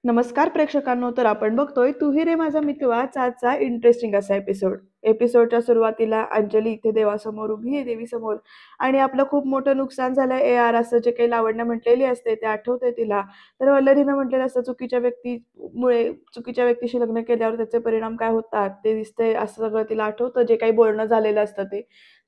नमस्कार प्रेक्षकांनो, तर आपण बघतोय तू ही रे माझा मित्रवाचा आजचा इंटरेस्टिंग असा एपिसोड. एपिसोडच्या सुरुवातीला अंजली इथे देवासमोर उभी आहे, देवीसमोर, आणि आपलं खूप मोठं नुकसान झालंय यार असं जे काही लावण्य म्हटलेली असते ते आठवतंय तिला. तर वल्लरीनं म्हटलेलं असतं चुकीच्या व्यक्तीशी लग्न केल्यावर त्याचे परिणाम काय होतात ते दिसतंय, असं सगळं तिला आठवतं जे काही बोलणं झालेलं असतं ते.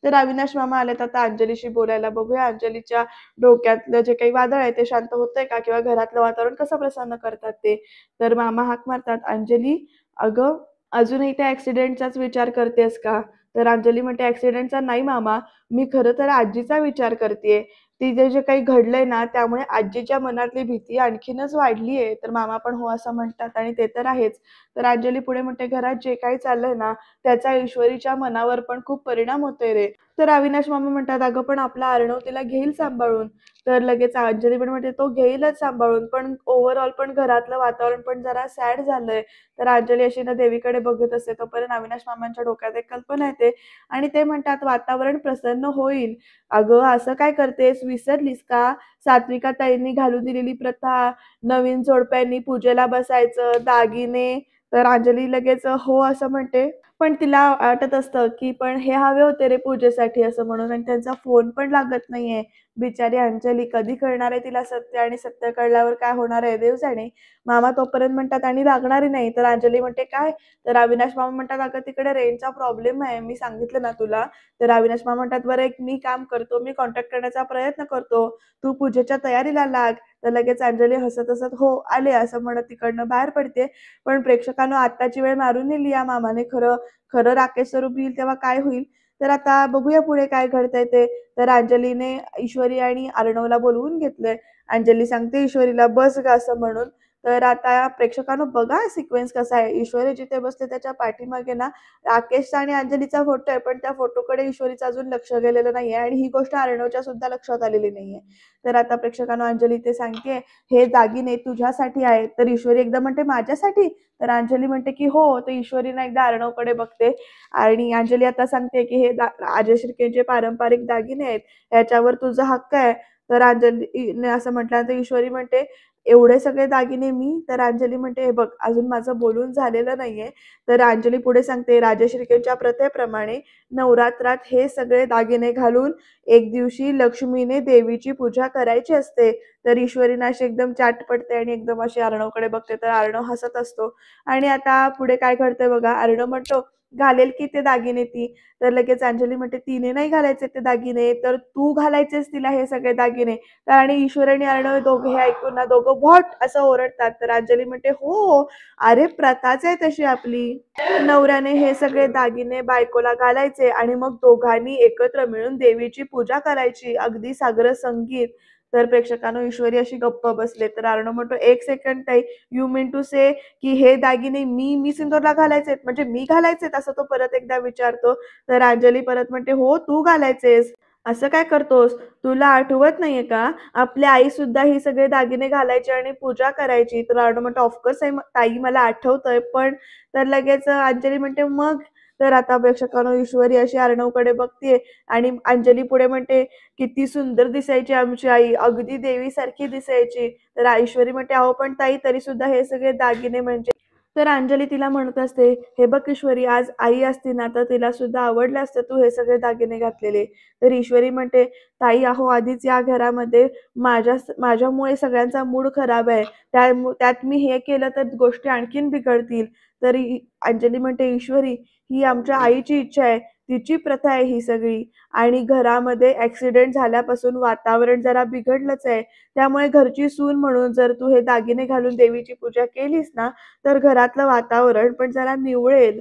तर अविनाश मामा आलेत आता अंजलीशी बोलायला. बघूया अंजलीच्या डोक्यातलं जे काही वादळ आहे ते शांत होतंय का, किंवा घरातलं वातावरण कसं प्रसन्न करतात ते. तर मामा हाक मारतात, "अंजली, अगं अजूनही त्या ॲक्सिडेंटचाच विचार करतेस का?" तर अंजली म्हणते, "ॲक्सिडेंटचा नाही मामा, मी खरं तर आजीचा विचार करतेय. तिथे जे काही घडलंय ना, त्यामुळे आजीच्या मनातली भीती आणखीनच वाढली आहे." तर मामा पण हो असं म्हणतात आणि ते तर आहेच. तर अंजली पुढे म्हणते, "घरात जे काही चाललंय ना, त्याचा ईश्वरीच्या मनावर पण खूप परिणाम होतोय रे." तर अविनाश मामा म्हणतात, "अगं पण आपला अर्णव तिला घेईल सांभाळून." तर लगेच अंजली पण म्हणते, "तो घेईलच सांभाळून, पण ओव्हरऑल पण घरातलं वातावरण पण जरा सॅड झालंय." तर अंजली अशी ना देवीकडे बघत असते. तोपर्यंत अविनाश मामांच्या डोक्यात एक कल्पना येते आणि ते म्हणतात, "वातावरण प्रसन्न होईल. अगं असं काय करतेस? विसरलीस का? सात्विका ताईंनी घालून दिलेली प्रथा, नवीन जोडप्यांनी पूजेला बसायचं, दागिने." तर अंजली लगेच हो असं म्हणते. पण तिला वाटत असतं, की पण हे हवे होते रे पूजेसाठी असं म्हणून, आणि त्यांचा फोन पण लागत नाहीये. बिचारी अंजली, कधी कळणार आहे तिला सत्य, आणि सत्य कळल्यावर काय होणार आहे देव जाणे. मामा तोपर्यंत म्हणतात, "आणि लागणारही नाही." तर अंजली म्हणते, "काय?" तर अविनाश मामा म्हणतात, "अगं तिकडे रेंजचा प्रॉब्लेम आहे, मी सांगितलं ना तुला." तर अविनाश मामा म्हणतात, "बरं एक मी काम करतो, मी कॉन्टॅक्ट करण्याचा प्रयत्न करतो. तू पूजेच्या तयारीला लाग." तर लगेच अंजली हसत-हसत "हो, आले." असं म्हणत तिकडनं बाहेर पडते. पण प्रेक्षकांनो, आत्ताची वेळ मारून नेली या मामाने. खरं खरं राकेश स्वरूप येईल तेव्हा काय होईल? तर आता बघूया पुढे काय घडतंय ते. तर अंजलीने ईश्वरी आणि अर्णवला बोलवून घेतलंय. अंजली सांगते ईश्वरीला, "बस गं" असं म्हणून. तर आता प्रेक्षकांनो बघा सिक्वेन्स कसा आहे. ईश्वरी जिथे बसले त्याच्या पाठीमागे ना राकेशचा आणि अंजलीचा फोटो आहे, पण त्या फोटोकडे ईश्वरीचं अजून लक्ष गेलेलं नाहीये आणि ही गोष्ट अर्णवच्या सुद्धा लक्षात आलेली नाहीये. तर आता प्रेक्षकांनो अंजली ते सांगतेय, "हे दागिने तुझ्यासाठी आहेत." तर ईश्वरी एकदा म्हणते, "माझ्यासाठी?" तर अंजली म्हणते, की "हो." तर ईश्वरी ना एकदा अर्णवकडे बघते आणि अंजली आता सांगते, की "हे अजय शिर्केचे पारंपरिक दागिने आहेत, ह्याच्यावर तुझा हक्क आहे." तर अंजलीने असं म्हटल्यानंतर ईश्वरी म्हणते, "एवढे सगळे दागिने मी?" तर अंजली म्हणते, "हे बघ, अजून माझं बोलून झालेलं नाहीये." तर अंजली पुढे सांगते, "राजश्री शिर्केच्या प्रथेप्रमाणे नवरात्रात हे सगळे दागिने घालून एक दिवशी लक्ष्मीने देवीची पूजा करायची असते." तर ईश्वरीनं अशी एकदम चाट पडते आणि एकदम अशी अर्णवकडे बघते. तर अर्णव हसत असतो आणि आता पुढे काय घडतंय बघा. अर्णव म्हणतो, "घालेल की ते दागिने ती." तर लगेच अंजली म्हणते, "तिने नाही घालायचे ते दागिने, तर तू घालायचेस तिला हे सगळे दागिने." तर आणि ईश्वर आणि अर्णव दोघे हे ऐकून ना दोघं व्हॉट असं ओरडतात. तर अंजली म्हणते, "हो, अरे प्रथाच आहे तशी आपली. नवऱ्याने हे सगळे दागिने बायकोला घालायचे आणि मग दोघांनी एकत्र मिळून देवीची पूजा करायची, अगदी साग्र संगीत." तर प्रेक्षकांनो ईश्वरी अशी गप्प बसले. तर अर्णव म्हणतो, "एक सेकंड ताई, यू मीन टू से की हे दागिने मी सिंदूरला घालायचेत, म्हणजे मी घालायचेत?" असं तो परत एकदा विचारतो. तर अंजली परत म्हणते, "हो, तू घालायचेस. असं काय करतोस? तुला आठवत नाहीये का? आपली आई सुद्धा ही सगळे दागिने घालायची आणि पूजा करायची." तर अर्णव म्हणतो, "ऑफकोर्स ताई, मला आठवतंय, पण." तर लगेच अंजली म्हणते, "मग?" तर आता प्रेक्षकांनो ईश्वरी अशी अर्णवकडे बघतीये आणि अंजली पुढे म्हणते, "किती सुंदर दिसायची आमची आई, अगदी देवीसारखी दिसायची." तर ऐश्वरी म्हणते, "अहो पण ताई, तरी सुद्धा हे सगळे दागिने म्हणजे." तर अंजली तिला म्हणत असते, "हे बघ ईश्वरी, आज आई असती ना तर तिला सुद्धा आवडलं असतं तू हे सगळे दागिने घातलेले." तर ईश्वरी म्हणते, "ताई अहो, आधीच या घरामध्ये माझ्यामुळे सगळ्यांचा मूड खराब आहे. त्यात मी हे केलं तर गोष्टी आणखीन बिघडतील." तर अंजली म्हणते, "ईश्वरी, ही आमच्या आईची इच्छा आहे. तिची प्रथा आहे ही सगळी, आणि घरामध्ये ॲक्सिडेंट झाल्यापासून वातावरण जरा बिघडलंच आहे. त्यामुळे घरची सून म्हणून जर तू हे दागिने घालून देवीची पूजा केलीस ना, तर घरातलं वातावरण पण जरा निवळेल."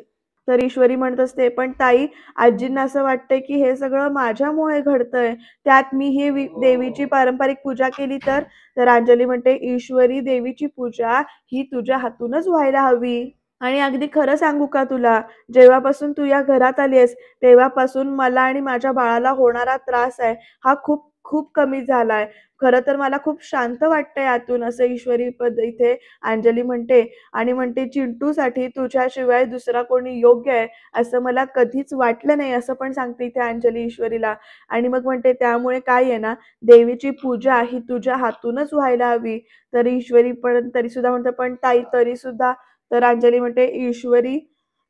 तर ईश्वरी म्हणत असते, "पण ताई, आजींना असं वाटतंय की हे सगळं माझ्यामुळे घडतंय. त्यात मी ही देवीची पारंपरिक पूजा केली तर?" तर अंजली म्हणते, "ईश्वरी, देवीची पूजा ही तुझ्या हातूनच व्हायला हवी. आणि अगदी खरं सांगू का तुला, जेव्हापासून तू या घरात आलीयेस, तेव्हापासून मला आणि माझ्या बाळाला होणारा त्रास आहे, हा खूप खूप कमी झालाय. खरं तर मला खूप शांत वाटतंय आतून असं ईश्वरी पद इथे अंजली म्हणते आणि म्हणते चिंटूसाठी तुझ्याशिवाय दुसरा कोणी योग्य आहे असं मला कधीच वाटलं नाही असं पण सांगते इथे अंजली ईश्वरीला. आणि मग म्हणते त्यामुळे काय आहे ना, देवीची पूजा ही तुझ्या हातूनच व्हायला हवी. तर ईश्वरी पण तरी सुद्धा म्हणते पण ताई तरी सुद्धा. तर अंजली म्हणते ईश्वरी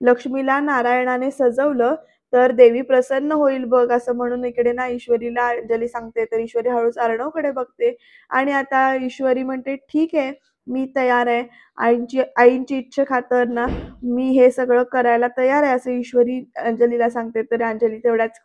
लक्ष्मीला नारायणाने सजवलं तर देवी प्रसन्न होईल बघ असं म्हणून इकडे ना ईश्वरीला अंजली सांगते. तर ईश्वरी हळूच अर्णवकडे बघते आणि आता ईश्वरी म्हणते ठीक आहे, मी तयार आहे. आईंची इच्छेखातर ना मी हे सगळं करायला तयार आहे असं ईश्वरी अंजलीला सांगते. तर अंजली तेवढ्याच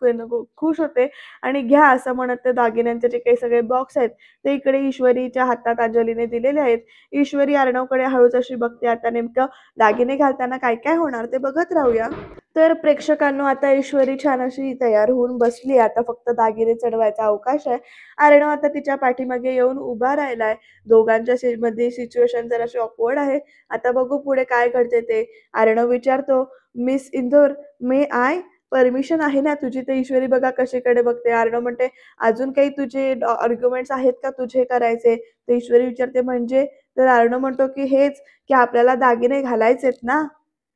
खुश होते आणि घ्या असं म्हणत ते दागिन्यांचे जे काही सगळे बॉक्स आहेत ते इकडे ईश्वरीच्या हातात अंजलीने दिलेले आहेत. ईश्वरी अर्णवकडे हळूच अशी बघते. आता नेमकं दागिने घालताना काय काय होणार ते बघत राहूया. तर प्रेक्षकांनो आता ईश्वरी छान अशी तयार होऊन बसली. आता फक्त दागिने चढवायचा अवकाश आहे. अर्णव आता तिच्या पाठीमागे येऊन उभा राहिलाय. दोघांच्या मध्ये सिच्युएशन जराशी ऑकवर्ड आहे. आता बघू पुढे काय घडते ते. अर्णव विचारतो, miss Indore may I? Permission आहे ना तुझी? तर ईश्वरी बघा कशीकडे बघते. अर्णव म्हणते अजून काही तुझे आर्ग्युमेंट्स आहेत का तुझे करायचे? तर ईश्वरी विचारते म्हणजे? तर अर्णव म्हणतो की हेच की आपल्याला दागिने घालायचेत ना.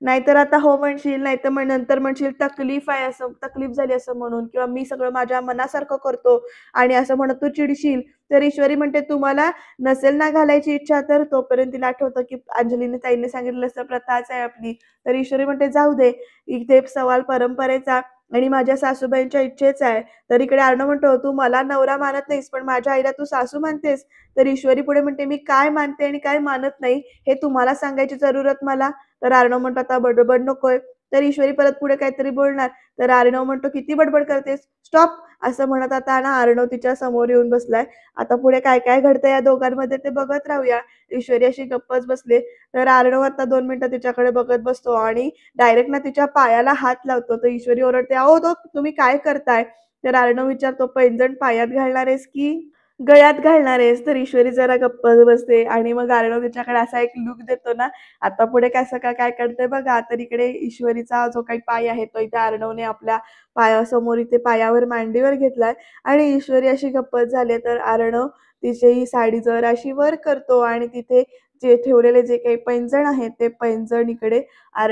नाहीतर आता हो म्हणशील, नाहीतर मग नंतर म्हणशील तकलीफ आहे असं तकलीफ झाली असं म्हणून किंवा मी सगळं माझ्या मनासारखं करतो आणि असं म्हणत तू चिडशील. तर ईश्वरी म्हणते तुम्हाला नसेल ना घालायची इच्छा तर तोपर्यंत तिला आठवतं की अंजलीने ताईने सांगितलं असं प्रथाच आहे आपली. तर ईश्वरी म्हणते जाऊ दे, इथे सवाल परंपरेचा आणि माझ्या सासूबाईंच्या इच्छेचा आहे. तर इकडे अर्णव म्हणतो तू मला नवरा मानत नाहीस पण माझ्या आईला तू सासू मानतेस. तर ईश्वरी पुढे म्हणते मी काय मानते आणि काय मानत नाही हे तुम्हाला सांगायची जरूरत मला. तर अर्णव म्हणतो आता बडबड नकोय. तर ईश्वरी परत पुढे काहीतरी बोलणार. तर अर्णव म्हणतो किती बडबड करतेस? स्टॉप असं म्हणत आता ना अर्णव तिच्या समोर येऊन बसलाय. आता पुढे काय काय घडतंय या दोघांमध्ये ते बघत राहूया. ईश्वरी अशी गप्पच बसले. तर अर्णव आता 2 मिनिटं तिच्याकडे बघत बसतो आणि डायरेक्ट ना तिच्या पायाला हात लावतो. तर ईश्वरी ओरडते, अहो तो तुम्ही काय करताय? तर अर्णव विचारतो, पैंजण पायात घालणार आहेस की गळ्यात घालणार आहेस? तर ईश्वरी जरा गप्प बसते आणि मग अर्णव तिच्याकडे असा एक लुक देतो ना, आता पुढे कसं काय करतंय बघा. तर इकडे ईश्वरीचा जो काही पाय आहे तो इथे अर्णवने आपल्या पायासमोर इथे पायावर मांडीवर घेतलाय आणि ईश्वरी अशी गप्पच झाली. तर अर्णव तिची ही साडी जराशी वर करतो आणि तिथे जे ठेवलेले जे काही पैंजण आहेत ते पैंजण इकडे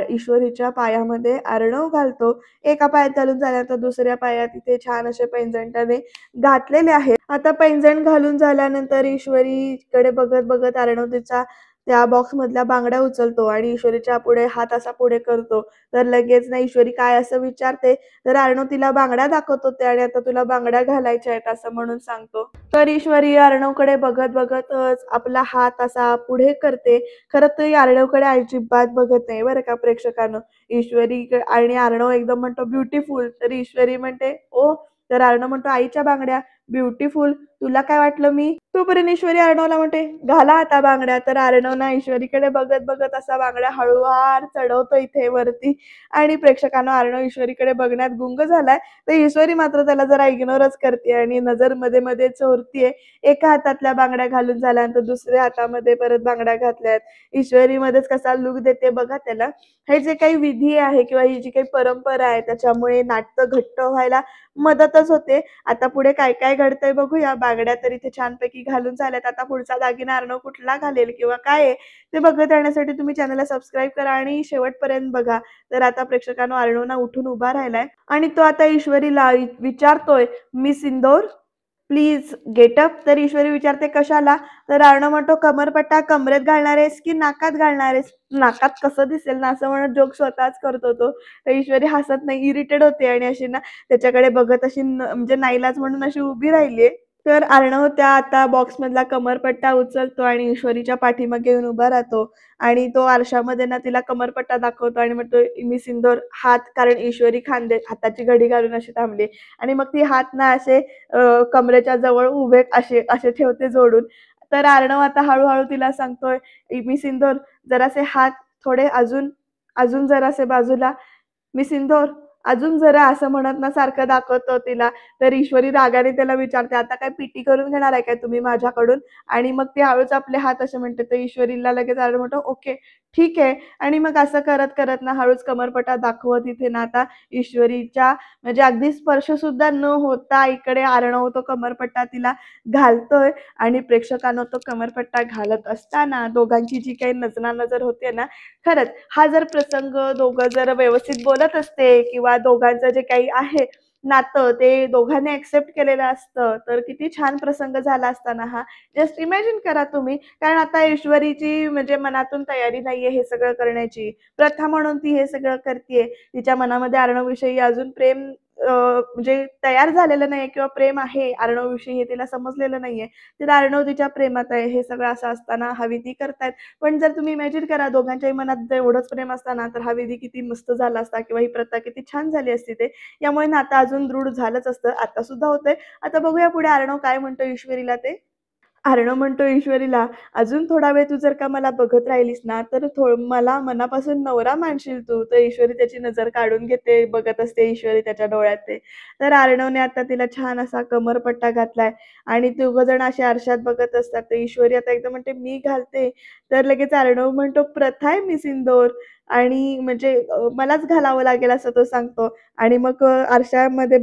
ईश्वरीच्या पायामध्ये अर्णव घालतो. एका पायात घालून झाल्यानंतर दुसऱ्या पायात इथे छान असे पैंजण त्याने घातलेले आहेत. आता पैंजण घालून झाल्यानंतर ईश्वरीकडे बघत बघत अर्णव तिचा त्या बॉक्स मधल्या बांगड्या उचलतो आणि ईश्वरीच्या पुढे हात असा पुढे करतो. तर लगेच ना ईश्वरी काय असं विचारते. तर अर्णव तिला बांगड्या दाखवत होते आणि आता तुला बांगड्या घालायच्या आहेत असं म्हणून सांगतो. तर ईश्वरी अर्णवकडे बघत बघतच आपला हात असा पुढे करते. खरं तर अर्णवकडे अजिबात बघत नाही बरं का प्रेक्षकांनो. ईश्वरी आणि अर्णव एकदम म्हणतो ब्युटिफुल. तर ईश्वरी म्हणते ओ. तर अर्णव म्हणतो आईच्या बांगड्या ब्युटिफुल. तुला काय वाटलं मी? तोपर्यंत ईश्वरी अर्णवला म्हणते घाला आता बांगड्या. तर अर्णव ना ईश्वरीकडे बघत बघत असा बांगड्या हळूवार चढवतो इथे वरती आणि प्रेक्षकांना अर्णव ईश्वरीकडे बघण्यात गुंग झालाय. तर ईश्वरी मात्र त्याला जरा इग्नोरच करते आणि नजर मध्ये मध्ये चोरतीये. एका हातातल्या बांगड्या घालून झाल्यानंतर दुसऱ्या हातामध्ये परत बांगड्या घातल्यात. ईश्वरी मध्येच कसा लुक देते बघा त्याला. हे जे काही विधी आहे किंवा ही जी काही परंपरा आहे त्याच्यामुळे नाट्य घट्ट व्हायला मदतच होते. आता पुढे काय काय घडतंय बघूया. बांगड्या तर इथे छानपैकी घालून झाल्यात. आता पुढचा दागिना अर्णव कुठला घालेल किंवा काय आहे ते बघत राहण्यासाठी तुम्ही चॅनलला सबस्क्राईब करा आणि शेवटपर्यंत बघा. तर आता प्रेक्षकांनो अर्णव ना उठून उभा राहिलाय आणि तो आता ईश्वरीला विचारतोय miss Indore please get up. तर ईश्वरी विचारते कशाला? तर अर्णव म्हणतो कमरपट्टा कमरेत घालणार आहेस की नाकात घालणार आहेस? नाकात कसं दिसेल ना असं म्हणत जोक स्वतःच करतो तो. तर ईश्वरी हसत नाही, इरिटेट होते आणि अशी ना त्याच्याकडे बघत अशी म्हणजे नाईलाज म्हणून अशी उभी राहिलीये. तर अर्णव त्या आता बॉक्समधला कमरपट्टा उचलतो आणि ईश्वरीच्या पाठीमागे येऊन उभा राहतो आणि तो आरशामध्ये ना तिला कमरपट्टा दाखवतो आणि म्हणतो मिस इंदौर हात. कारण ईश्वरी हाताची घडी घालून अशी थांबली आणि मग ती हात ना असे कमरेच्या जवळ उभे असे असे ठेवते जोडून. तर अर्णव आता हळूहळू तिला सांगतोय मिस इंदौर जरासे हात थोडे अजून अजून जरासे बाजूला. मिस इंदौर अजून जरा असं म्हणत ना सारखं दाखवतो तिला. तर ईश्वरी रागाने त्याला विचारते, "आता काय पीटी करून घेणार आहे काय तुम्ही माझ्याकडून?" आणि मग ती हळूच आपले हात असे म्हणते. तर ईश्वरीला लगेच आलं म्हणतो, "ओके, ठीक आहे." आणि मग असं करत ना हळूच कमरपट्टा दाखवत इथे ना आता ईश्वरीच्या म्हणजे अगदी स्पर्शसुद्धा न होता इकडे अर्णव तो कमरपट्टा तिला घालतोय आणि प्रेक्षकांनो तो कमरपट्टा घालत असताना दोघांची जी काही नजरानजर होते ना, खरंच हा जर प्रसंग दोघं जर व्यवस्थित बोलत असते किंवा दोघांचं जे काही आहे नातं ते दोघांनी एक्सेप्ट केलेलं असतं, तर किती छान प्रसंग झाला असता ना हा. जस्ट इमॅजिन करा तुम्ही. कारण आता ईश्वरीची म्हणजे मनातून तयारी नाहीये हे सगळं करण्याची. प्रथा म्हणून ती हे सगळं करतीये. तिच्या मनामध्ये अर्णवविषयी अजून प्रेम म्हणजे तयार झालेलं नाहीये किंवा प्रेम आहे अर्णवविषयी हे तिला समजलेलं नाहीये. तर अर्णव तिच्या प्रेमात आहे हे सगळं असं असताना हा विधी करतायत. पण जर तुम्ही इमॅजिन करा दोघांच्याही मनात जर एवढंच प्रेम असताना तर हा विधी किती मस्त झाला असता किंवा ही प्रथा किती छान झाली असती ते. यामुळे नातं अजून दृढ झालंच असतं. आता सुद्धा होतंय. आता बघूया पुढे अर्णव काय म्हणतो ईश्वरीला ते. अर्णव म्हणतो ईश्वरीला, "अजून थोडा वेळ तू जर का मला बघत राहिलीस ना, तर मला मनापासून नवरा मानशील तू." तर ईश्वरी त्याची नजर काढून घेते, बघत असते ईश्वरी त्याच्या डोळ्यात ते. तर अर्णवने आता तिला छान असा कमरपट्टा घातलाय आणि दोघं जण असे आरशात बघत असतात. तर ईश्वरी आता एकदम म्हणते, "मी घालते." तर लगेच अर्णव म्हणतो, "प्रथा आहे मी सिंदूर आणि म्हणजे मलाच घालावं लागेल," असं तो सांगतो. आणि मग आरशामध्ये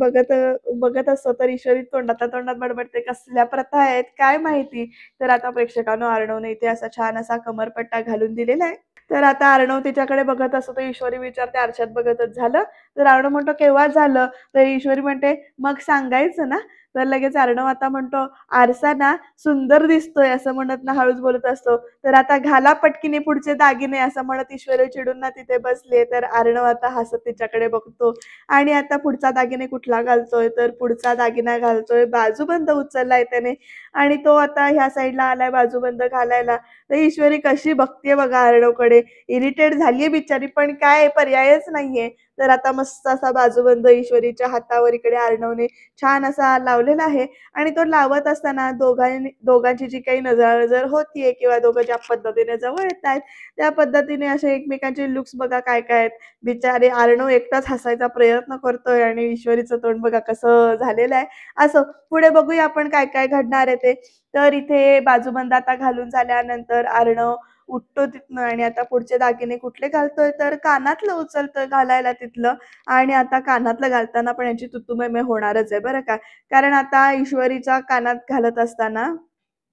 बघत असतो तर ईश्वरी तोंडातल्या तोंडात बडबडते, "कसल्या प्रथा आहेत काय माहिती?" तर आता प्रेक्षकांनो अर्णवने इथे असा छान असा कमरपट्टा घालून दिलेला आहे. तर आता अर्णव तिच्याकडे बघत असतो तर ईश्वरी विचारते, "आरशात बघतच झालं?" तर अर्णव म्हणतो, "केव्हा झालं?" तर ईश्वरी म्हणते, "मग सांगायचं ना?" तर लगेच अर्णव आता म्हणतो, "आरसा ना सुंदर दिसतोय," असं म्हणत ना हळूच बोलत असतो. तर आता घाला पटकिनी पुढचे दागिने असं म्हणत ईश्वरी चिडून ना तिथे बसली तर अर्णव आता हसत तिच्याकडे बघतो आणि आता पुढचा दागिने कुठला घालतोय तर पुढचा दागिना घालतोय बाजूबंद उचललाय त्याने आणि तो आता ह्या साईडला आलाय बाजूबंद घालायला. तर ईश्वरी कशी बघतीये बघा अर्णवकडे. इरिटेट झालीये बिचारी पण काय पर्यायच नाहीये. तर आता मस्त असा बाजूबंद ईश्वरीच्या हातावर इकडे अर्णवने छान असा लावलेला आहे आणि तो लावत असताना दोघांची जी काही नजरानजर होतीये किंवा दोघं ज्या पद्धतीने जवळ येतायत, त्या पद्धतीने असे एकमेकांचे लुक्स बघा काय-काय आहेत. बिचारे अर्णव एकटाच हसायचा प्रयत्न करतोय आणि ईश्वरीचं तोंड बघा कसं झालेलं आहे. असं पुढे बघूया आपण काय-काय घडणार आहे ते. तर इथे बाजूबंद आता घालून झाल्यानंतर अर्णव उठतो तिथनं आणि आता पुढचे दागिने कुठले घालतोय तर कानातलं उचलतोय घालायला तिथलं आणि आता कानातलं घालताना पण यांची तू-तू, होणारच आहे बरं का. कारण आता ईश्वरीच्या कानात घालत असताना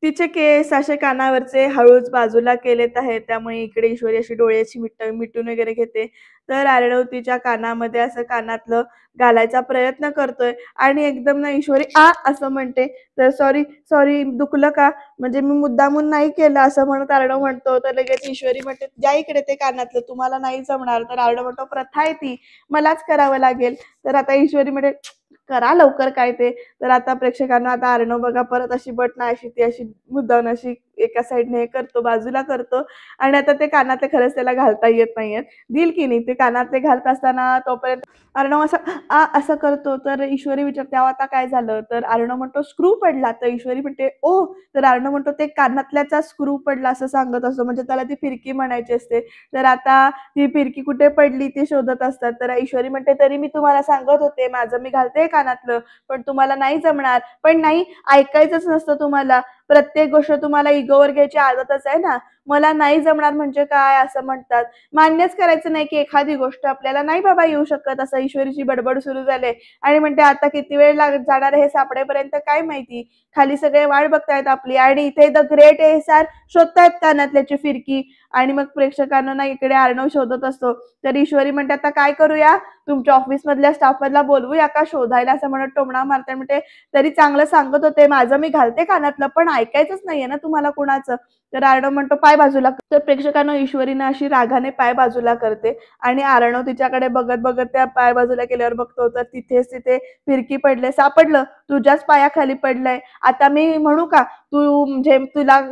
तिचे केस असे कानावरचे हळूच बाजूला केलेत आहेत. त्यामुळे इकडे ईश्वरी अशी डोळ्याची मिटून वगैरे घेते. तर अर्णव तिच्या कानामध्ये असं कानातलं घालायचा प्रयत्न करतोय आणि एकदम ना ईश्वरी "आ" असं म्हणते. तर "सॉरी, सॉरी दुखलं का? म्हणजे मी मुद्दामून नाही केलं." असं म्हणत अर्णव म्हणतो. तर लगेच ईश्वरी म्हणते, "द्या इकडे ते कानातलं. तुम्हाला नाही जमणार." तर अर्णव म्हणतो, "प्रथा आहे ती. मलाच करावं लागेल." तर आता ईश्वरी म्हणते, "करा लवकर काय ते." तर आता प्रेक्षकांना आता अर्णव बघा परत अशी बट नाही अशी ती अशी मुद्दामून अशी एका साइडने हे करतो, बाजूला करतो आणि आता ते कानातले खरंच त्याला घालता येत नाहीयेत. देईल की नाही ते कानातले घालत असताना तोपर्यंत अर्णव असा "आ" असं करतो. तर ईश्वरी विचारते, "अहो आता काय झालं?" तर अर्णव म्हणतो, "स्क्रू पडला." तर ईश्वरी म्हणते, "ओह!" तर अर्णव म्हणतो, "ते कानातल्याचा स्क्रू पडला." असं सांगत असतो. म्हणजे त्याला ती फिरकी म्हणायची असते. तर आता ती फिरकी कुठे पडली ते शोधत असतात. तर ईश्वरी म्हणते, "तरी मी तुम्हाला सांगत होते, माझं मी घालते कानातलं, पण तुम्हाला नाही जमणार." पण नाही ऐकायचंच नसतं तुम्हाला. प्रत्येक गोष्ट तुम्हाला इगोवर घ्यायची आदतच आहे ना. मला नाही जमणार म्हणजे काय असं म्हणतात. मान्यच करायचं नाही, की एखादी गोष्ट आपल्याला नाही बाबा येऊ शकत असं ईश्वरीची बडबड सुरू झाली आणि म्हणते आता किती वेळ जाणार हे सापडेपर्यंत काय माहिती. खाली सगळे वाट बघतायत आपली आणि इथे द ग्रेट एसार शोधतायत कानातल्याची फिरकी आणि मग प्रेक्षकांना ना इकडे अर्णव शोधत असतो. तर ईश्वरी म्हणते, "आता काय करूया? तुमच्या ऑफिसमधल्या स्टाफमधला बोलवूया का शोधायला?" असं म्हणत टोमणा मारते. म्हणते, "तरी चांगलं सांगत होते, माझं मी घालते कानातलं, पण ऐकायचंच नाहीये ना तुम्हाला कुणाचं." तर अर्णव म्हणतो, "पाय बाजूला कर." तर प्रेक्षकांनो ईश्वरीनं अशी रागाने पाय बाजूला करते आणि अर्णव तिच्याकडे बघत त्या पाय बाजूला केल्यावर बघतो तर तिथे फिरकी पडले. "सापडलं, तुझ्याच पायाखाली पडलंय. आता मी म्हणू का, तू म्हणजे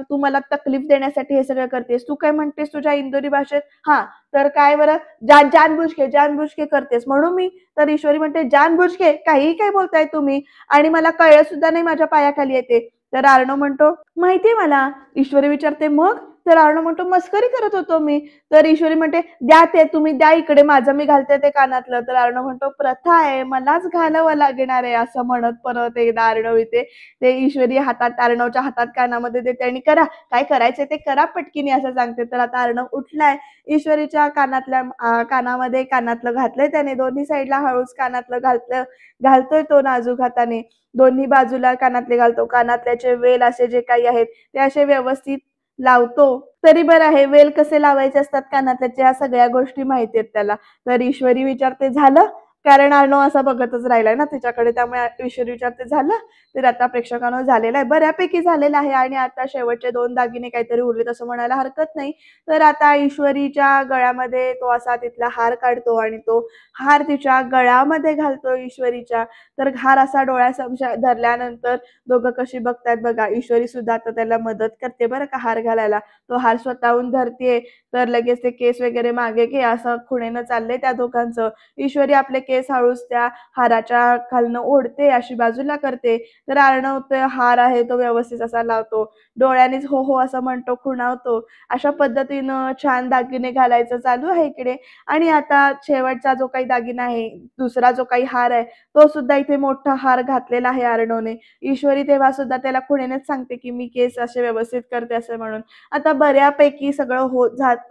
तू मला तकलीफ देण्यासाठी हे सगळं करतेस. तू काय म्हणतेस तुझ्या इंदोरी भाषेत? हां, तर काय बरं जानबूझ के करतेस म्हणू मी?" तर ईश्वरी म्हणते, "जानबूझ के? काहीही काय बोलताय तुम्ही आणि मला कळलं सुद्धा नाही माझ्या पायाखाली आहे ते." तर अर्णव म्हणतो, "माहितीये मला." ईश्वरी विचारते, "मग?" तर अर्णव म्हणतो मस्करी करत होतो मी. तर ईश्वरी म्हणते द्या ते तुम्ही द्या इकडे माझं मी घालते ते कानातलं. तर अर्णव म्हणतो प्रथा आहे मलाच घालावं लागणार आहे असं म्हणत परत एकदा अर्णव इथे ते ईश्वरी हातात अर्णवच्या हातात कानामध्ये देते आणि करा काय करायचंय ते करा पटकीनी असं सांगते. तर आता अर्णव उठलाय ईश्वरीच्या कानामध्ये कानातलं घातलंय त्याने दोन्ही साईडला हळूच कानातलं घालतोय तो नाजूक हाताने दोन्ही बाजूला कानातले घालतो कानातल्याचे वेल असे जे काही आहेत ते असे व्यवस्थित लावतो. तरी बरं आहे वेल कसे लावायचे असतात कानातल्याच्या या सगळ्या गोष्टी माहिती आहेत त्याला. तर ईश्वरी विचारते झालं कारण अर्णव असा बघतच राहिलाय ना तिच्याकडे त्यामुळे ईश्वरी विचारते झालं. तर आता प्रेक्षकांनो झालेलं आहे बऱ्यापैकी झालेलं आहे आणि आता शेवटचे 2 दागिने काहीतरी उरलेत असं म्हणायला हरकत नाही. तर आता ईश्वरीच्या गळ्यामध्ये तो असा तिथला हार काढतो आणि तो हार तिच्या गळ्यामध्ये घालतो ईश्वरीच्या. तर हार असा डोळ्यासमोर धरल्यानंतर दोघं कशी बघतायत बघा. ईश्वरी सुद्धा आता त्याला मदत करते बरं का हार घालायला. तो हार स्वतःहून धरतीये तर लगेच ते केस वगैरे मागे घे असं खुणेनं चाललंय त्या दोघांचं. ईश्वरी आपले केस हळूच त्या हाराच्या खालनं ओढते अशी बाजूला करते. तर अर्णव ते हार आहे तो व्यवस्थित असा लावतो. डोळ्यांनीच हो हो असं म्हणतो खुणावतो. अशा पद्धतीनं छान दागिने घालायचं चालू आहे इकडे. आणि आता शेवटचा जो काही दागिना आहे दुसरा जो काही हार आहे तो सुद्धा इथे मोठा हार घातलेला आहे अर्णवने. ईश्वरी तेव्हा सुद्धा त्याला खुणेनेच सांगते की मी केस असे व्यवस्थित करते असं म्हणून. आता बऱ्यापैकी सगळं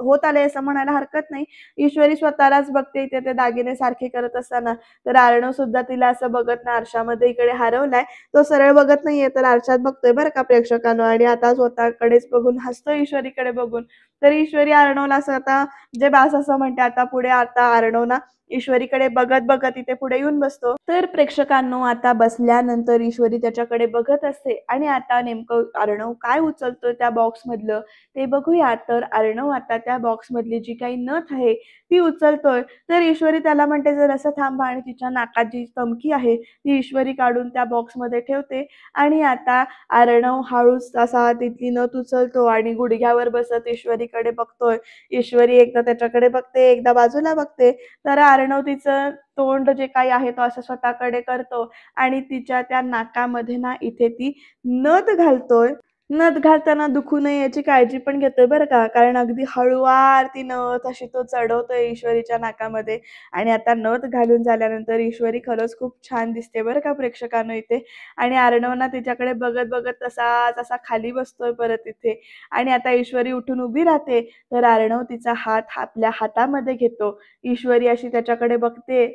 होत आलंय असं म्हणायला हरकत नाही. ईश्वरी स्वतःलाच बघते इथे ते दागिने सारखे करत असताना. तर अर्णव सुद्धा तिला असं बघत ना आरशामध्ये इकडे हरवलाय. तो सरळ बघत नाहीये तर आरशात बघतोय बरं का प्रेक्षकांनो आणि आता स्वतःकडेच बघून हसतोय ईश्वरीकडे बघून. तर ईश्वरी अर्णवला असं आता जे बास असं म्हणते आता पुढे आता अर्णव ना ईश्वरीकडे बघत बघत इथे पुढे येऊन बसतो. तर प्रेक्षकांनो आता बसल्यानंतर ईश्वरी त्याच्याकडे बघत असते आणि आता नेमकं अर्णव काय उचलतोय त्या बॉक्स मधलं ते बघूया. तर अर्णव आता त्या बॉक्स मधली जी काही नथ आहे ती उचलतोय. तर ईश्वरी त्याला म्हणते जरासं थांबा आणि तिच्या नाकात जी चमकी आहे ती ईश्वरी काढून त्या बॉक्समध्ये ठेवते आणि आता अर्णव हळूच असा तिथली नथ उचलतो आणि गुडघ्यावर बसत ईश्वरीकडे बघतोय. ईश्वरी एकदा त्याच्याकडे बघते एकदा बाजूला बघते. तर अर्णव तिचं तोंड जे काही आहे तो असं स्वतःकडे करतो आणि तिच्या त्या नाकामध्ये ना इथे ती नथ घालतोय. नथ घालताना दुखू नये याची काळजी पण घेतोय बरं का. कारण अगदी हळूवार ती नथ अशी तो चढवतोय ईश्वरीच्या नाकामध्ये आणि आता नथ घालून झाल्यानंतर ईश्वरी खरंच खूप छान दिसते बरं का प्रेक्षकांनो इथे. आणि अर्णव ना तिच्याकडे बघत बघत तसाच असा खाली बसतोय परत इथे आणि आता ईश्वरी उठून उभी राहते. तर अर्णव तिचा हात आपल्या हातामध्ये घेतो. ईश्वरी अशी त्याच्याकडे बघते.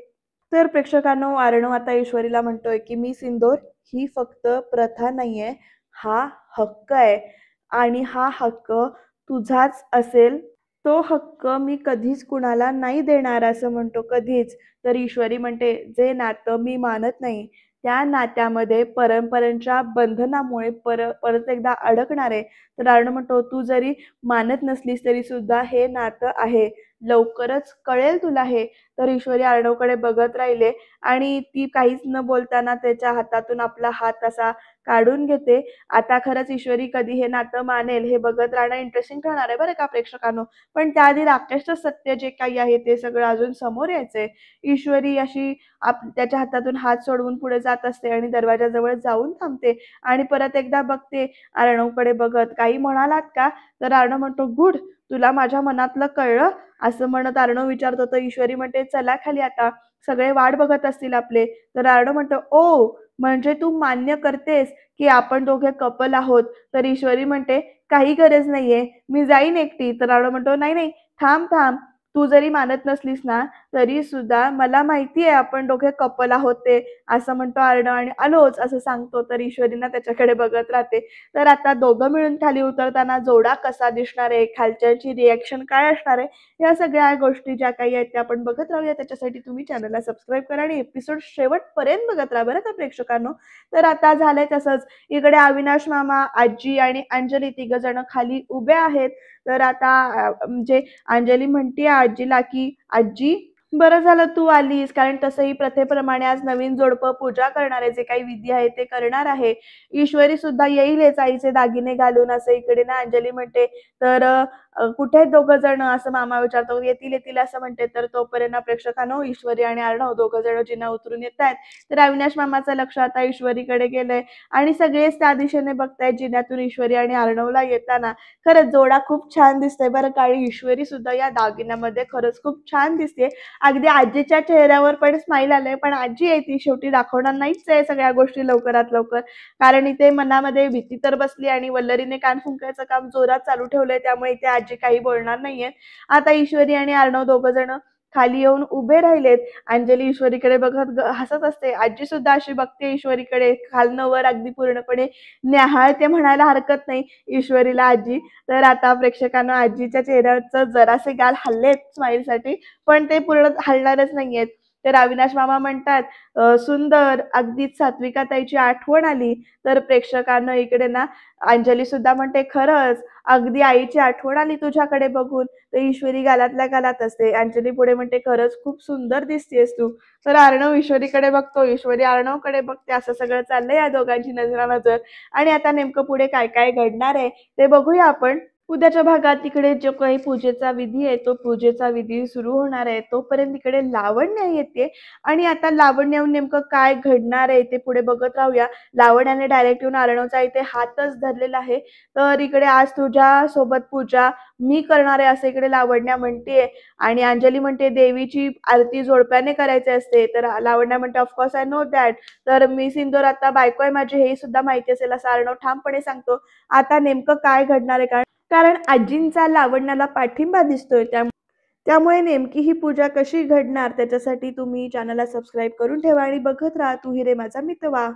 तर प्रेक्षकांनो अर्णव आता ईश्वरीला म्हणतोय की मी सिंदूर ही फक्त प्रथा नाहीये हा हक्क आहे आणि हा हक्क तुझाच असेल. तो हक्क मी कधीच कुणाला नाही देणार असं म्हणतो कधीच. तर ईश्वरी म्हणते जे नातं मी मानत नाही त्या नात्यामध्ये परंपरांच्या बंधनामुळे परत एकदा अडकणार आहे. तर अर्णव म्हणतो तू जरी मानत नसलीस तरी सुद्धा हे नातं आहे लवकरच कळेल तुला हे. तर ईश्वरी अर्णवकडे बघत राहिले आणि ती काहीच न बोलताना त्याच्या हातातून आपला हात असा काढून घेते. आता खरंच ईश्वरी कधी हे नातं मानेल हे बघत राहणं इंटरेस्टिंग ठरणार आहे बरं का प्रेक्षकांनो. पण त्याआधी राकेशचं सत्य जे काही आहे ते सगळं अजून समोर यायचंय. ईश्वरी अशी त्याच्या हातातून हात सोडवून पुढे जात असते आणि दरवाजाजवळ जाऊन थांबते आणि परत एकदा बघते अर्णवकडे बघत काही म्हणालात का. तर अर्णव म्हणतो गुड तुला माझ्या मनातलं कळलं असं म्हणत अर्णव विचारतो. तर ईश्वरी म्हणते चला खाली आता सगळे वाट बघत असतील आपले. तर अर्णव म्हणतो ओ म्हणजे तू मान्य करतेस की आपण दोघे कपल आहोत. तर ईश्वरी म्हणते काही गरज नाहीये मी जाईन एकटी. तर अर्णव म्हणतो नाही नाही थांब थांब तू जरी मानत नसलीस ना तरी सुद्धा मला माहिती आहे आपण दोघे कपल आहोत ते असं म्हणतो अर्णव आणि आलोच असं सांगतो. तर ईश्वरी ना त्याच्याकडे बघत राहते. तर आता दोघं मिळून खाली उतरताना जोडा कसा दिसणार आहे खालच्यांची रिॲक्शन काय असणार आहे या सगळ्या गोष्टी ज्या काही आहेत त्या आपण बघत राहूया. त्याच्यासाठी तुम्ही चॅनलला सबस्क्राईब करा आणि एपिसोड शेवटपर्यंत बघत राहा बरं का प्रेक्षकांनो. तर आता झालंय तसंच इकडे अविनाश मामा आजी आणि अंजली तिघ जण खाली उभे आहेत. तर आता म्हणजे अंजली म्हणते आजीला की आजी बरं झालं तू आलीस, कारण तसंही प्रथेप्रमाणे आज नवीन जोडपं पूजा करणारे जे काही विधी आहे ते करणार आहे. ईश्वरी सुद्धा येईलच आईचे दागिने घालून असं इकडे ना अंजली म्हणते. तर कुठे आहेत दोघं जण असं मामा विचारतो. येतील येतील असं म्हणते. तर तोपर्यंत प्रेक्षकांनो ईश्वरी आणि अर्णव दोघं जण जिना उतरून येत आहेत. तर अविनाश मामाचं लक्ष आता ईश्वरीकडे गेलंय आणि सगळेच त्या दिशेने बघतायत जिन्यातून ईश्वरी आणि अर्णवला येताना. खरंच जोडा खूप छान दिसतोय बरं का. ईश्वरी सुद्धा या दागिन्यामध्ये खरंच खूप छान दिसते. अगदी आजीच्या चेहऱ्यावर पण स्माईल आलंय, पण आजी आहे ती शेवटी दाखवणार नाहीच आहे सगळ्या गोष्टी लवकरात लवकर. कारण इथे मनामध्ये भीती तर बसली आणि वल्लरीने कान फुंकायचं काम जोरात चालू ठेवलंय, त्यामुळे इथे आजी काही बोलणार नाहीये. आता ईश्वरी आणि अर्णव दोघं जण खाली येऊन उभे राहिलेत. अंजली ईश्वरीकडे बघत हसत असते. आजी सुद्धा अशी बघते ईश्वरीकडे खालनं वर अगदी पूर्णपणे न्याहाळते म्हणायला हरकत नाही ईश्वरीला आजी. तर आता प्रेक्षकांना आजीच्या चेहऱ्यावरचं जरासे गाल हललेत स्माईलसाठी, पण ते पूर्ण हलणारच नाहीयेत. तर अविनाश मामा म्हणतात, सुंदर, अगदीच सात्विकाताईची आठवण आली. तर प्रेक्षकांना इकडे ना अंजली सुद्धा म्हणते, खरंच अगदी आईची आठवण आली तुझ्याकडे बघून. तर ईश्वरी गालातल्या गालात असते. अंजली पुढे म्हणते, खरंच खूप सुंदर दिसतेस तू. तर अर्णव ईश्वरीकडे बघतो, ईश्वरी अर्णवकडे बघते. असं सगळं चाललंय या दोघांची नजरानजर. आणि आता नेमकं पुढे काय काय घडणार आहे ते बघूया आपण. उद्याच्या भागात तिकडे जो काही पूजेचा विधी आहे, तो पूजेचा विधी सुरू होणार आहे. तोपर्यंत तिकडे लावण्य येते आणि आता लावण्याहून नेमकं काय घडणार आहे ते पुढे बघत राहूया. लावण्याने डायरेक्ट येऊन अर्णवचा इथे हातच धरलेला आहे. तर इकडे आज तुझ्या सोबत पूजा मी करणार आहे असं इकडे लावण्या म्हणतेय आणि अंजली म्हणते देवीची आरती जोडप्याने करायची असते. तर लावण्या म्हणते ऑफकोर्स आय नो दॅट. तर मी सिंदूर आता बायको आहे माझी हे सुद्धा माहिती असेल असं अर्णव ठामपणे सांगतो. आता नेमकं काय घडणार आहे कारण आजींचा लावण्याला पाठिंबा दिसतोय. त्यामुळे नेमकी ही पूजा कशी घडणार त्याच्यासाठी तुम्ही चॅनलला सबस्क्राईब करून ठेवा आणि बघत राहा तू ही रे माझा मितवा.